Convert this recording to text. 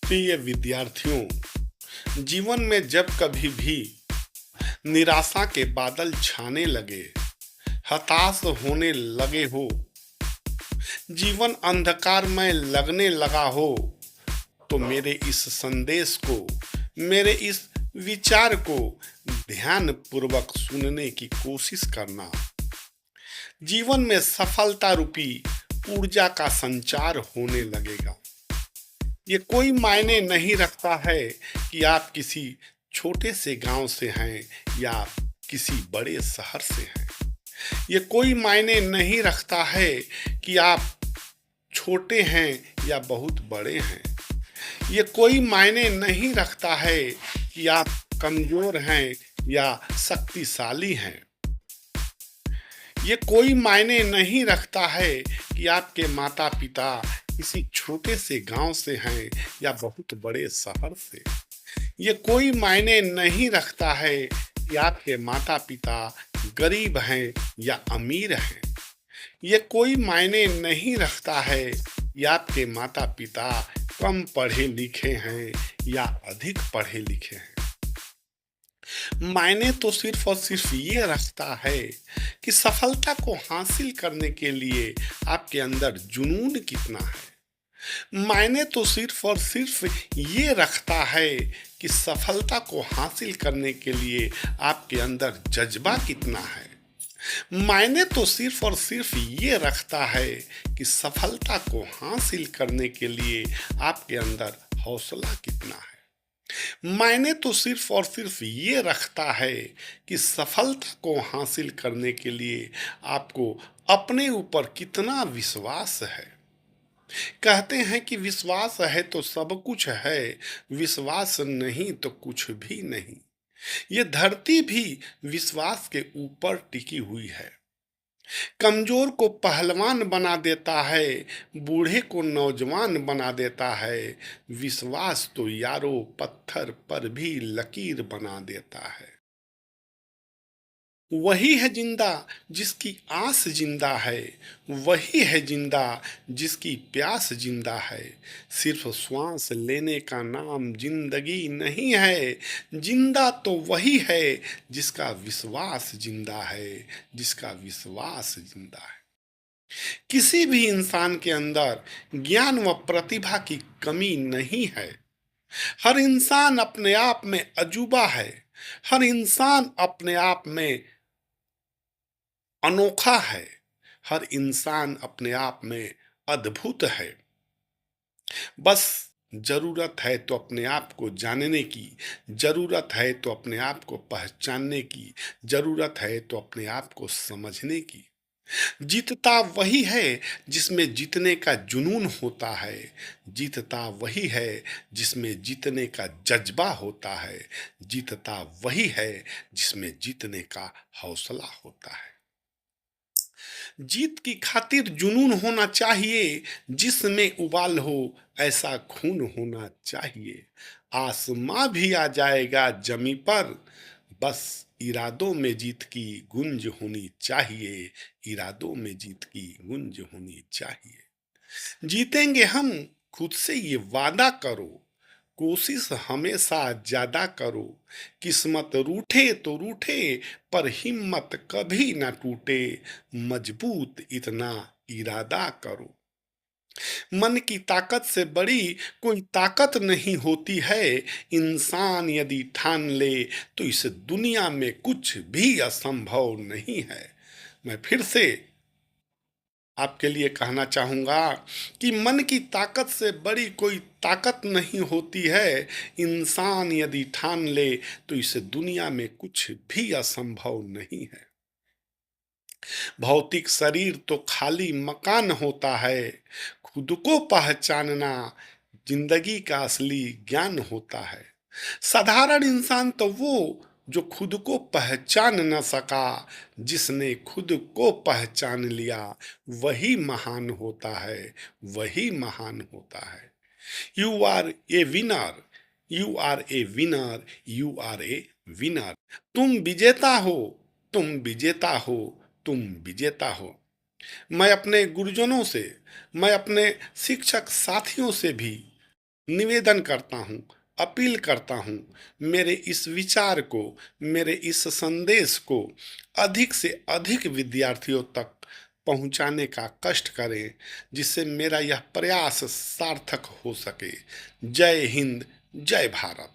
प्रिय विद्यार्थियों, जीवन में जब कभी भी निराशा के बादल छाने लगे, हताश होने लगे हो, जीवन अंधकारमय लगने लगा हो, तो मेरे इस संदेश को, मेरे इस विचार को ध्यान पूर्वक सुनने की कोशिश करना। जीवन में सफलता रूपी ऊर्जा का संचार होने लगेगा। ये कोई मायने नहीं रखता है कि आप किसी छोटे से गांव से हैं या किसी बड़े शहर से हैं। ये कोई मायने नहीं रखता है कि आप छोटे हैं या बहुत बड़े हैं। ये कोई मायने नहीं रखता है कि आप कमजोर हैं या शक्तिशाली हैं। ये कोई मायने नहीं रखता है कि आपके माता पिता किसी छोटे से गांव से हैं या बहुत बड़े शहर से। ये कोई मायने नहीं रखता है कि आपके माता पिता गरीब हैं या अमीर हैं। ये कोई मायने नहीं रखता है कि आपके माता पिता कम पढ़े लिखे हैं या अधिक पढ़े लिखे हैं। मायने तो सिर्फ और सिर्फ ये रखता है कि सफलता को हासिल करने के लिए आपके अंदर जुनून कितना है। मायने तो सिर्फ और सिर्फ ये रखता है कि सफलता को हासिल करने के लिए आपके अंदर जज्बा कितना है। मायने तो सिर्फ और सिर्फ ये रखता है कि सफलता को हासिल करने के लिए आपके अंदर हौसला कितना है। मायने तो सिर्फ और सिर्फ ये रखता है कि सफलता को हासिल करने के लिए आपको अपने ऊपर कितना विश्वास है। कहते हैं कि विश्वास है तो सब कुछ है, विश्वास नहीं तो कुछ भी नहीं। ये धरती भी विश्वास के ऊपर टिकी हुई है। कमजोर को पहलवान बना देता है, बूढ़े को नौजवान बना देता है। विश्वास तो यारो पत्थर पर भी लकीर बना देता है। वही है जिंदा जिसकी आस जिंदा है, वही है जिंदा जिसकी प्यास जिंदा है। सिर्फ श्वास लेने का नाम जिंदगी नहीं है। जिंदा तो वही है जिसका विश्वास जिंदा है, जिसका विश्वास जिंदा है। किसी भी इंसान के अंदर ज्ञान व प्रतिभा की कमी नहीं है। हर इंसान अपने आप में अजूबा है। हर इंसान अपने आप में अनोखा है। हर इंसान अपने आप में अद्भुत है। बस जरूरत है तो अपने आप को जानने की, जरूरत है तो अपने आप को पहचानने की, जरूरत है तो अपने आप को समझने की। जीतता वही है जिसमें जीतने का जुनून होता है। जीतता वही है जिसमें जीतने का जज्बा होता है। जीतता वही है जिसमें जीतने का हौसला होता है। जीत की खातिर जुनून होना चाहिए, जिसमें उबाल हो ऐसा खून होना चाहिए। आसमां भी आ जाएगा जमी पर, बस इरादों में जीत की गुंज होनी चाहिए। इरादों में जीत की गुंज होनी चाहिए। जीतेंगे हम, खुद से ये वादा करो। कोशिश हमेशा ज्यादा करो। किस्मत रूठे तो रूठे, पर हिम्मत कभी ना टूटे। मजबूत इतना इरादा करो। मन की ताकत से बड़ी कोई ताकत नहीं होती है। इंसान यदि ठान ले तो इस दुनिया में कुछ भी असंभव नहीं है। मैं फिर से आपके लिए कहना चाहूँगा कि मन की ताकत से बड़ी कोई ताकत नहीं होती है। इंसान यदि ठान ले तो इस दुनिया में कुछ भी असंभव नहीं है। भौतिक शरीर तो खाली मकान होता है। खुद को पहचानना जिंदगी का असली ज्ञान होता है। साधारण इंसान तो वो जो खुद को पहचान न सका। जिसने खुद को पहचान लिया वही महान होता है, वही महान होता है। You are a winner, you are a winner, you are a winner. तुम विजेता हो, तुम विजेता हो, तुम विजेता हो। मैं अपने गुरुजनों से, मैं अपने शिक्षक साथियों से भी निवेदन करता हूँ, अपील करता हूँ, मेरे इस विचार को, मेरे इस संदेश को अधिक से अधिक विद्यार्थियों तक पहुँचाने का कष्ट करें, जिससे मेरा यह प्रयास सार्थक हो सके। जय हिंद, जय भारत।